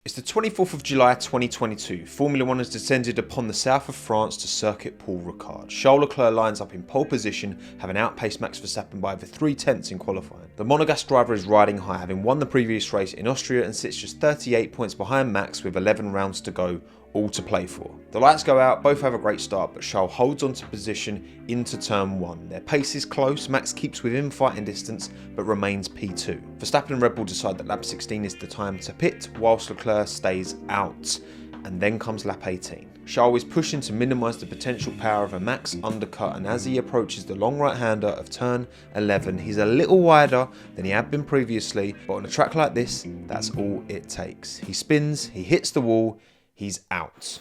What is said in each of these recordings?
It's the 24th of July 2022. Formula 1 has descended upon the south of France to Circuit Paul Ricard. Charles Leclerc lines up in pole position, having outpaced Max Verstappen by over 3/10 in qualifying. The Monegasque driver is riding high, having won the previous race in Austria and sits just 38 points behind Max with 11 rounds to go, all to play for. The lights go out, both have a great start, but Charles holds on to position into turn 1. Their pace is close, Max keeps within fighting distance, but remains P2. Verstappen and Red Bull decide that lap 16 is the time to pit, whilst Leclerc stays out. And then comes lap 18. Charles is pushing to minimise the potential power of a Max undercut, and as he approaches the long right-hander of turn 11, he's a little wider than he had been previously, but on a track like this, that's all it takes. He spins, he hits the wall, he's out.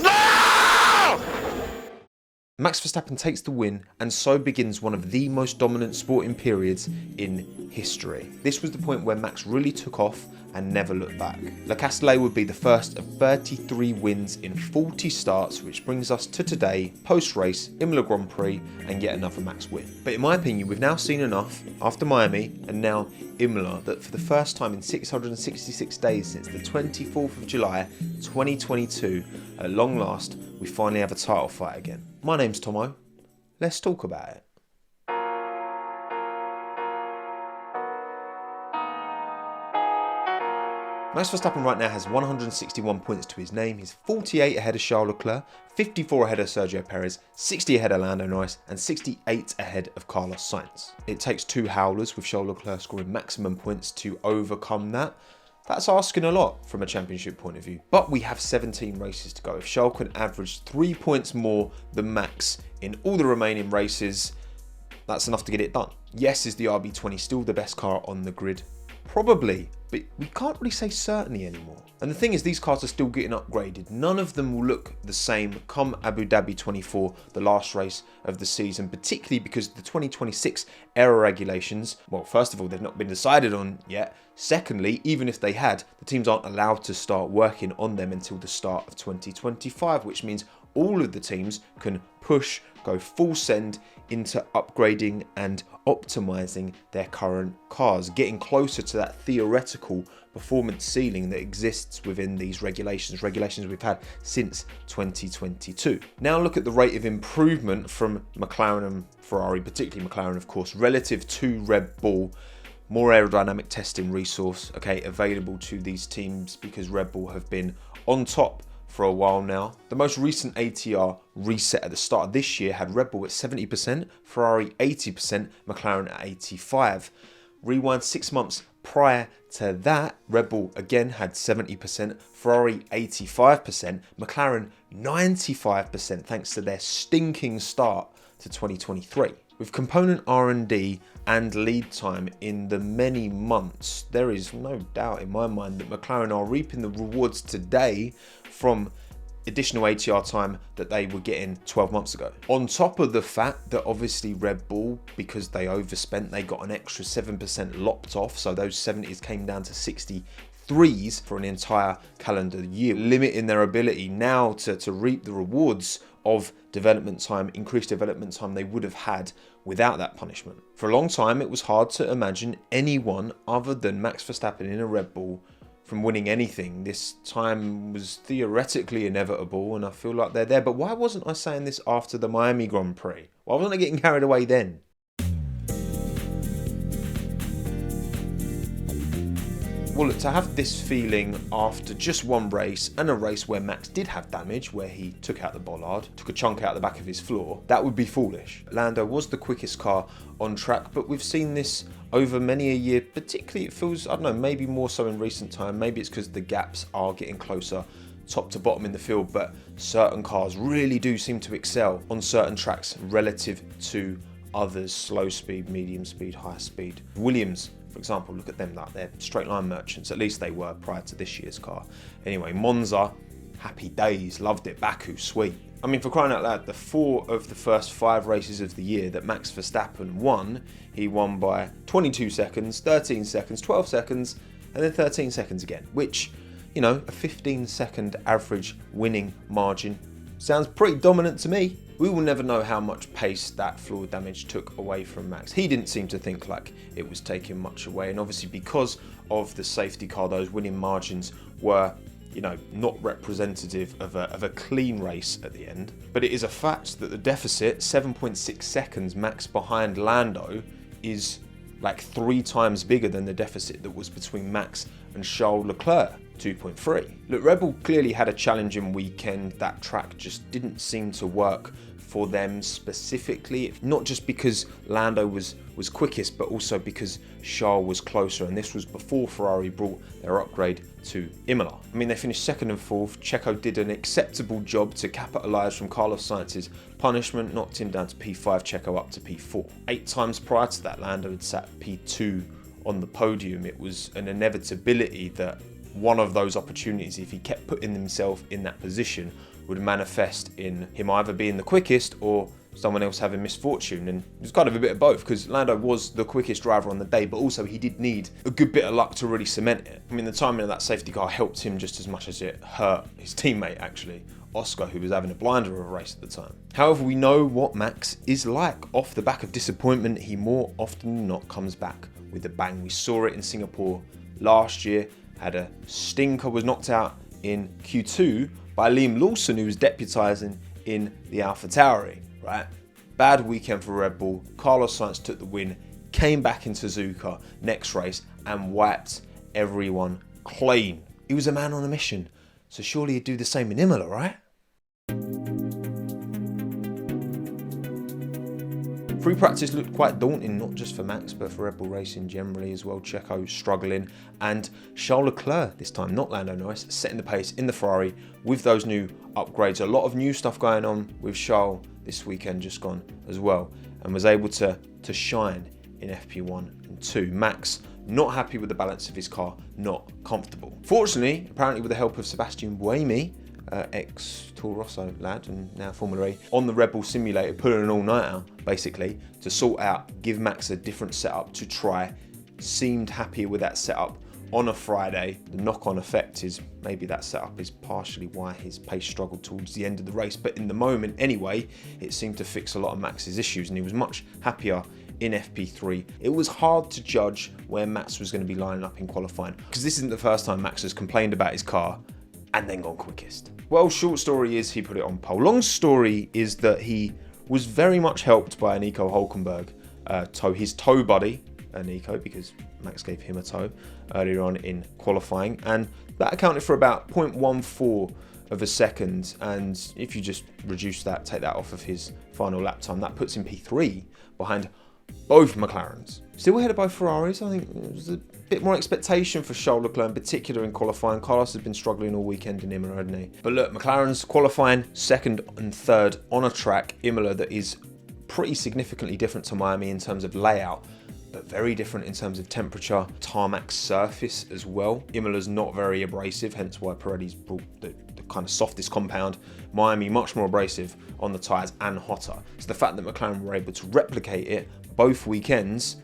No! Max Verstappen takes the win, and so begins one of the most dominant sporting periods in history. This was the point where Max really took off and never looked back. Le Castellet would be the first of 33 wins in 40 starts, which brings us to today, post-race, Imola Grand Prix, and yet another Max win. But in my opinion, we've now seen enough, after Miami and now Imola, that for the first time in 666 days since the 24th of July 2022, at long last, we finally have a title fight again. My name's Tommo, let's talk about it. Max Verstappen right now has 161 points to his name. He's 48 ahead of Charles Leclerc, 54 ahead of Sergio Perez, 60 ahead of Lando Norris, and 68 ahead of Carlos Sainz. It takes two howlers, with Charles Leclerc scoring maximum points, to overcome that. That's asking a lot from a championship point of view. But we have 17 races to go. If Charles can average 3 points more than Max in all the remaining races, that's enough to get it done. Yes, is the RB20 still the best car on the grid? Probably, but we can't really say certainly anymore. And the thing is, these cars are still getting upgraded. None of them will look the same come Abu Dhabi 24, the last race of the season, particularly because the 2026 aero regulations, well, first of all, they've not been decided on yet. Secondly, even if they had, the teams aren't allowed to start working on them until the start of 2025, which means all of the teams can push, go full send into upgrading and optimizing their current cars, getting closer to that theoretical performance ceiling that exists within these regulations we've had since 2022. Now look at the rate of improvement from McLaren and Ferrari, particularly McLaren of course, relative to Red Bull. More aerodynamic testing resource, available to these teams because Red Bull have been on top for a while now. The most recent ATR reset at the start of this year had Red Bull at 70%, Ferrari 80%, McLaren at 85%. Rewind 6 months prior to that, Red Bull again had 70%, Ferrari 85%, McLaren 95% thanks to their stinking start to 2023. With component R&D and lead time in the many months, there is no doubt in my mind that McLaren are reaping the rewards today from additional ATR time that they were getting 12 months ago. On top of the fact that obviously Red Bull, because they overspent, they got an extra 7% lopped off, so those 70s came down to 63s for an entire calendar year, limiting their ability now to reap the rewards of development time, increased development time they would have had without that punishment. For a long time, it was hard to imagine anyone other than Max Verstappen in a Red Bull from winning anything. This time was theoretically inevitable, and I feel like they're there. But why wasn't I saying this after the Miami Grand Prix? Why wasn't I getting carried away then? Well, look, to have this feeling after just one race, and a race where Max did have damage, where he took out the bollard, took a chunk out the back of his floor, that would be foolish. Lando was the quickest car on track, but we've seen this over many a year, particularly it feels, I don't know, maybe more so in recent time. Maybe it's because the gaps are getting closer top to bottom in the field, but certain cars really do seem to excel on certain tracks relative to others. Slow speed, medium speed, high speed. Williams, for example, look at them, like they're straight line merchants. At least they were prior to this year's car. Anyway, Monza, happy days, loved it. Baku, sweet. I mean, for crying out loud, the 4 of the first 5 races of the year that Max Verstappen won, he won by 22 seconds, 13 seconds, 12 seconds, and then 13 seconds again, which, you know, a 15-second average winning margin sounds pretty dominant to me. We will never know how much pace that floor damage took away from Max. He didn't seem to think like it was taking much away, and obviously because of the safety car, those winning margins were, you know, not representative of a clean race at the end. But it is a fact that the deficit, 7.6 seconds max behind Lando, is like 3 times bigger than the deficit that was between Max and Charles Leclerc, 2.3. Look, Red Bull clearly had a challenging weekend. That track just didn't seem to work for them specifically, not just because Lando was quickest, but also because Charles was closer, and this was before Ferrari brought their upgrade to Imola. I mean, they finished 2nd and 4th. Checo did an acceptable job to capitalise from Carlos Sainz's punishment, knocked him down to P5, Checo up to P4. 8 times prior to that, Lando had sat P2 on the podium. It was an inevitability that one of those opportunities, if he kept putting himself in that position, would manifest in him either being the quickest or someone else having misfortune. And it was kind of a bit of both, because Lando was the quickest driver on the day, but also he did need a good bit of luck to really cement it. I mean, the timing of that safety car helped him just as much as it hurt his teammate, actually, Oscar, who was having a blinder of a race at the time. However, we know what Max is like. Off the back of disappointment, he more often than not comes back with a bang. We saw it in Singapore last year, had a stinker, was knocked out in Q2 by Liam Lawson, who was deputising in the AlphaTauri, right? Bad weekend for Red Bull. Carlos Sainz took the win, came back into Suzuka next race and wiped everyone clean. He was a man on a mission, so surely he'd do the same in Imola, right? Free practice looked quite daunting, not just for Max, but for Red Bull Racing generally as well. Checo struggling, and Charles Leclerc, this time not Lando Norris, setting the pace in the Ferrari with those new upgrades. A lot of new stuff going on with Charles this weekend just gone as well, and was able to shine in FP1 and 2. Max, not happy with the balance of his car, not comfortable. Fortunately, apparently with the help of Sebastian Buemi, ex-Toro Rosso lad and now Formula E, on the Red Bull simulator, pulling an all-nighter basically to sort out, give Max a different setup to try. Seemed happier with that setup on a Friday. The knock-on effect is maybe that setup is partially why his pace struggled towards the end of the race, but in the moment anyway, it seemed to fix a lot of Max's issues and he was much happier in FP3. It was hard to judge where Max was going to be lining up in qualifying, because this isn't the first time Max has complained about his car and then gone quickest. Well, short story is he put it on pole. Long story is that he was very much helped by Nico Hülkenberg, his tow buddy, Nico, because Max gave him a tow earlier on in qualifying, and that accounted for about 0.14 of a second, and if you just reduce that, take that off of his final lap time, that puts him P3 behind both McLarens. Still ahead of both Ferraris. I think there was a bit more expectation for Charles Leclerc in particular in qualifying. Carlos has been struggling all weekend in Imola, hasn't he? But look, McLaren's qualifying 2nd and 3rd on a track, Imola, that is pretty significantly different to Miami in terms of layout, but very different in terms of temperature, tarmac surface as well. Imola's not very abrasive, hence why Pirelli's brought the kind of softest compound. Miami, much more abrasive on the tyres and hotter. So the fact that McLaren were able to replicate it both weekends,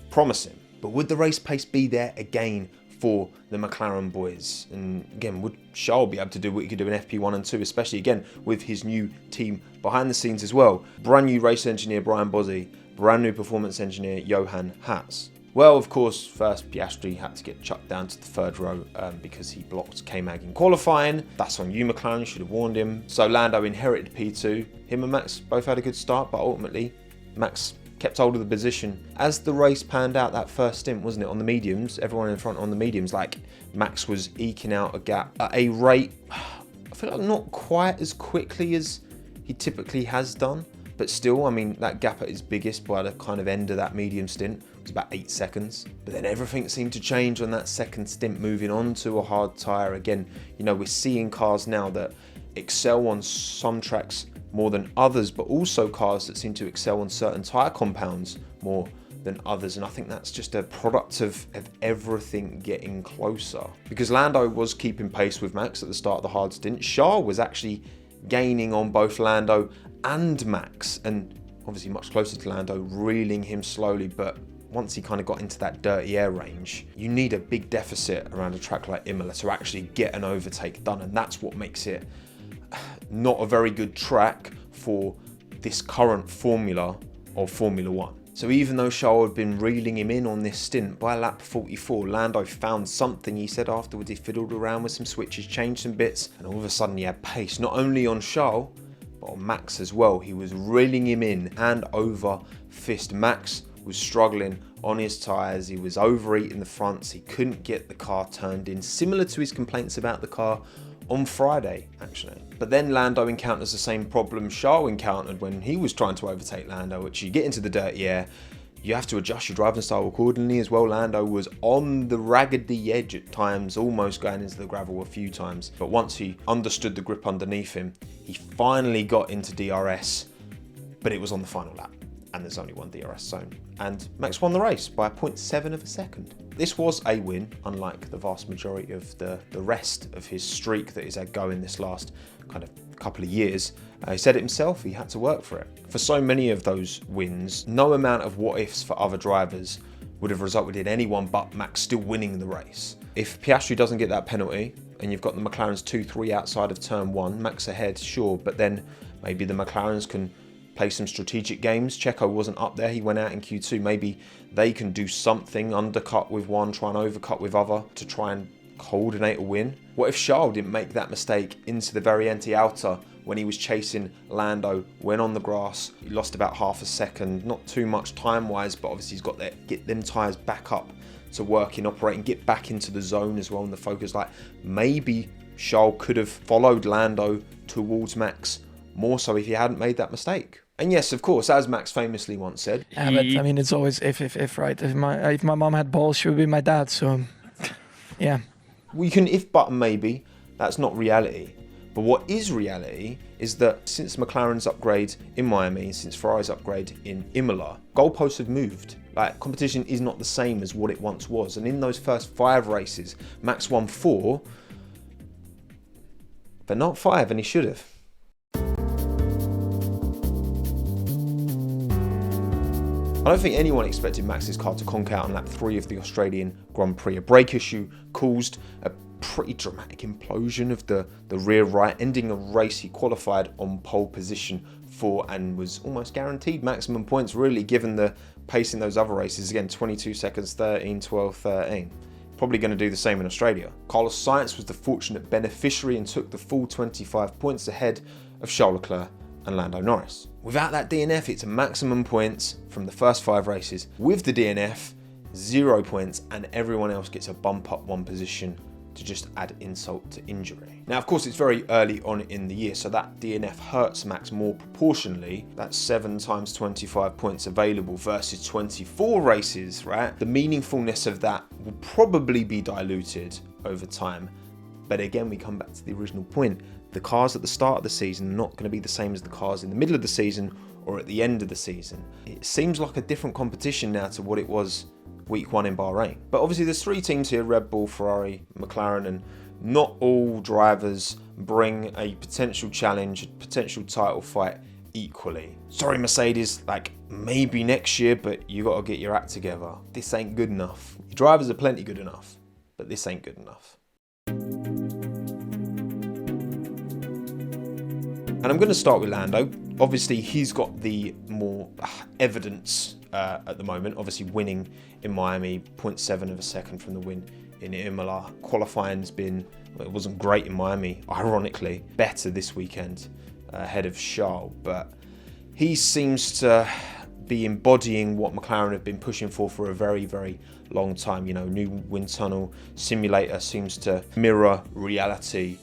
promising. But would the race pace be there again for the McLaren boys? And again, would Charles be able to do what he could do in FP1 and 2, especially again with his new team behind the scenes as well? Brand new race engineer Brian Bozzi, brand new performance engineer Johan Hatz. Well, of course, first Piastri had to get chucked down to the 3rd row because he blocked K-Mag in qualifying. That's on you, McLaren, you should have warned him. So Lando inherited P2. Him and Max both had a good start, but ultimately Max kept hold of the position. As the race panned out, that first stint, wasn't it, on the mediums, everyone in front on the mediums, like Max was eking out a gap at a rate, I feel like not quite as quickly as he typically has done, but still, I mean, that gap at its biggest by the kind of end of that medium stint was about 8 seconds. But then everything seemed to change on that second stint, moving on to a hard tyre. Again, you know, we're seeing cars now that excel on some tracks more than others, but also cars that seem to excel on certain tyre compounds more than others. And I think that's just a product of everything getting closer. Because Lando was keeping pace with Max at the start of the hard stint. Charles was actually gaining on both Lando and Max, and obviously much closer to Lando, reeling him slowly. But once he kind of got into that dirty air range, you need a big deficit around a track like Imola to actually get an overtake done, and that's what makes it not a very good track for this current formula of Formula 1. So even though Charles had been reeling him in on this stint, by lap 44, Lando found something. He said afterwards he fiddled around with some switches, changed some bits, and all of a sudden he had pace, not only on Charles, but on Max as well. He was reeling him in hand over fist. Max was struggling on his tyres, he was overeating the fronts, he couldn't get the car turned in, similar to his complaints about the car on Friday, actually. But then Lando encounters the same problem Charles encountered when he was trying to overtake Lando, which you get into the dirty air, you have to adjust your driving style accordingly as well. Lando was on the raggedy edge at times, almost going into the gravel a few times. But once he understood the grip underneath him, he finally got into DRS, but it was on the final lap, and there's only one DRS zone. And Max won the race by 0.7 of a second. This was a win, unlike the vast majority of the rest of his streak that he's had going this last kind of couple of years. He said it himself, he had to work for it. For so many of those wins, no amount of what ifs for other drivers would have resulted in anyone but Max still winning the race. If Piastri doesn't get that penalty, and you've got the McLarens 2-3 outside of turn 1, Max ahead, sure, but then maybe the McLarens can play some strategic games. Checo wasn't up there, he went out in Q2. Maybe they can do something, undercut with one, try and overcut with other to try and coordinate a win. What if Charles didn't make that mistake into the very anti-outer when he was chasing Lando, went on the grass, he lost about half a second, not too much time-wise, but obviously he's got to get them tyres back up to work in, operate, and get back into the zone as well, and the focus. Like, maybe Charles could have followed Lando towards Max more so if he hadn't made that mistake. And yes, of course, as Max famously once said, yeah, but I mean, it's always if right. If my mom had balls, she would be my dad. So, yeah. We can if but maybe. That's not reality. But what is reality is that since McLaren's upgrade in Miami, since Ferrari's upgrade in Imola, goalposts have moved. Like, competition is not the same as what it once was. And in those first 5 races, Max won 4, but not 5, and he should have. I don't think anyone expected Max's car to conk out on lap 3 of the Australian Grand Prix. A brake issue caused a pretty dramatic implosion of the rear right, ending a race he qualified on pole position for and was almost guaranteed maximum points, really, given the pace in those other races. Again, 22 seconds, 13, 12, 13. Probably going to do the same in Australia. Carlos Sainz was the fortunate beneficiary and took the full 25 points ahead of Charles Leclerc and Lando Norris. Without that DNF, it's a maximum points from the first 5 races. With the DNF, 0 points, and everyone else gets a bump up 1 position to just add insult to injury. Now, of course, it's very early on in the year, so that DNF hurts Max more proportionally. That's 7 times 25 points available versus 24 races, right? The meaningfulness of that will probably be diluted over time. But again, we come back to the original point. The cars at the start of the season are not going to be the same as the cars in the middle of the season or at the end of the season. It seems like a different competition now to what it was week 1 in Bahrain. But obviously there's 3 teams here, Red Bull, Ferrari, McLaren, and not all drivers bring a potential challenge, a potential title fight equally. Sorry, Mercedes, like, maybe next year, but you got to get your act together. This ain't good enough. Your drivers are plenty good enough, but this ain't good enough. And I'm going to start with Lando. Obviously, he's got the more evidence at the moment. Obviously, winning in Miami, 0.7 of a second from the win in Imola. Qualifying's been, well, it wasn't great in Miami, ironically. Better this weekend ahead of Charles. But he seems to be embodying what McLaren have been pushing for a very, very long time. You know, new wind tunnel simulator seems to mirror reality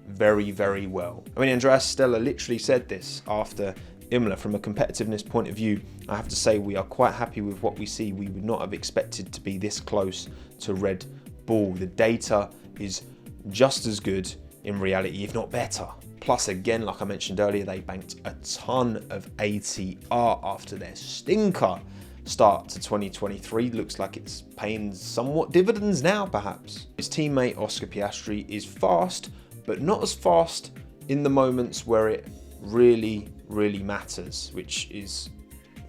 very, very well. I mean, Andrea Stella literally said this after Imola. From a competitiveness point of view, I have to say we are quite happy with what we see. We would not have expected to be this close to Red Bull. The data is just as good in reality, if not better. Plus, again, like I mentioned earlier, they banked a ton of ATR after their stinker start to 2023. Looks like it's paying somewhat dividends now, perhaps. His teammate Oscar Piastri is fast, but not as fast in the moments where it really, really matters, which is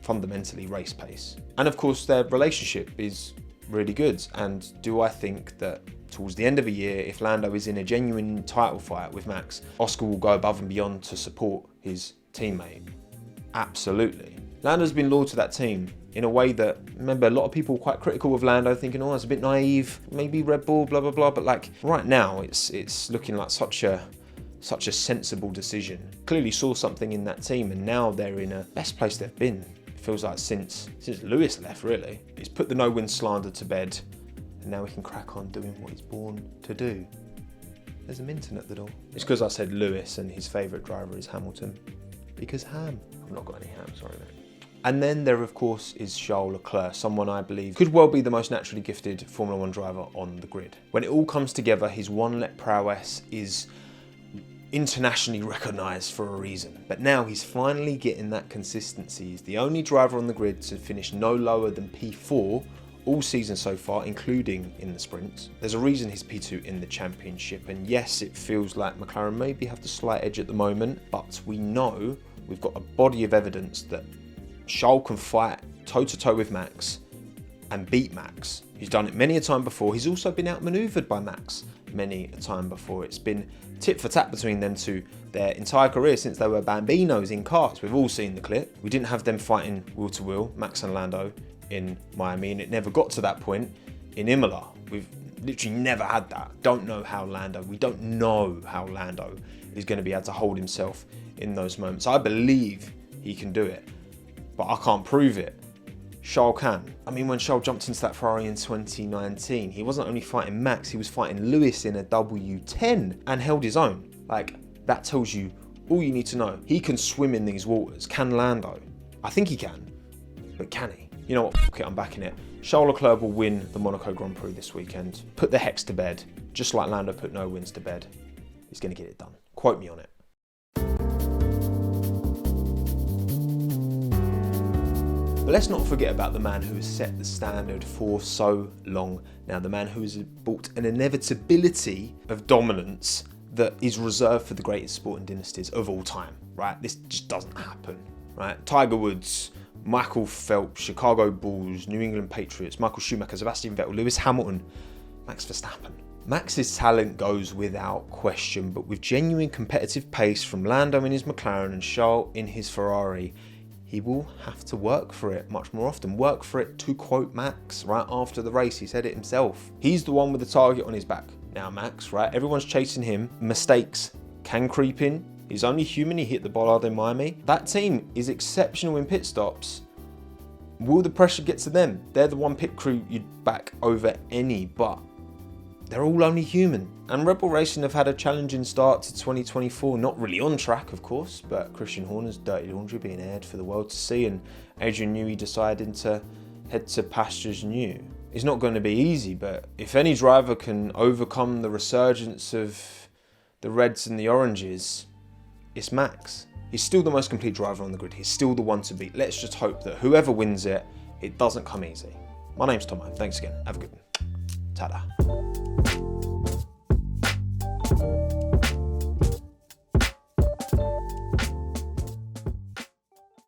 fundamentally race pace. And of course, their relationship is really good. And do I think that towards the end of the year, if Lando is in a genuine title fight with Max, Oscar will go above and beyond to support his teammate? Absolutely. Lando's been loyal to that team in a way that, remember, a lot of people were quite critical of Lando, thinking, oh, it's a bit naive, maybe Red Bull, blah, blah, blah. But like right now, it's looking like such a sensible decision. Clearly saw something in that team, and now they're in a best place they've been. It feels like since Lewis left, really. He's put the no-win slander to bed, and now he can crack on doing what he's born to do. There's a Minton at the door. It's because I said Lewis and his favourite driver is Hamilton. Because ham. I've not got any ham, sorry mate. And then there of course is Charles Leclerc, someone I believe could well be the most naturally gifted Formula 1 driver on the grid. When it all comes together, his one-let prowess is internationally recognised for a reason. But now he's finally getting that consistency. He's the only driver on the grid to finish no lower than P4 all season so far, including in the sprints. There's a reason he's P2 in the championship, and yes, it feels like McLaren maybe have the slight edge at the moment, but we know we've got a body of evidence that Charles can fight toe-to-toe with Max and beat Max. He's done it many a time before. He's also been outmanoeuvred by Max many a time before. It's been tit for tat between them two their entire career since they were bambinos in karts. We've all seen the clip. We didn't have them fighting wheel to wheel, Max and Lando, in Miami, and it never got to that point in Imola. We've literally never had that. We don't know how Lando is going to be able to hold himself in those moments. I believe he can do it, but I can't prove it. Charles can. I mean, when Charles jumped into that Ferrari in 2019, he wasn't only fighting Max, he was fighting Lewis in a W10 and held his own. Like, that tells you all you need to know. He can swim in these waters. Can Lando? I think he can, but can he? You know what, fuck it, I'm backing it. Charles Leclerc will win the Monaco Grand Prix this weekend. Put the hex to bed, just like Lando put no wins to bed. He's going to get it done. Quote me on it. But let's not forget about the man who has set the standard for so long now. The man who has brought an inevitability of dominance that is reserved for the greatest sporting dynasties of all time, right? This just doesn't happen, right? Tiger Woods, Michael Phelps, Chicago Bulls, New England Patriots, Michael Schumacher, Sebastian Vettel, Lewis Hamilton, Max Verstappen. Max's talent goes without question, but with genuine competitive pace from Lando in his McLaren and Charles in his Ferrari, he will have to work for it much more often. Work for it, to quote Max right after the race. He said it himself. He's the one with the target on his back. Now Max, right? Everyone's chasing him. Mistakes can creep in. He's only human. He hit the bollard in Miami. That team is exceptional in pit stops. Will the pressure get to them? They're the one pit crew you'd back over any, but they're all only human. And Red Bull Racing have had a challenging start to 2024. Not really on track, of course, but Christian Horner's dirty laundry being aired for the world to see, and Adrian Newey deciding to head to pastures new. It's not going to be easy, but if any driver can overcome the resurgence of the reds and the oranges, it's Max. He's still the most complete driver on the grid. He's still the one to beat. Let's just hope that whoever wins it, it doesn't come easy. My name's Tommo. Thanks again. Have a good one. Ta-da.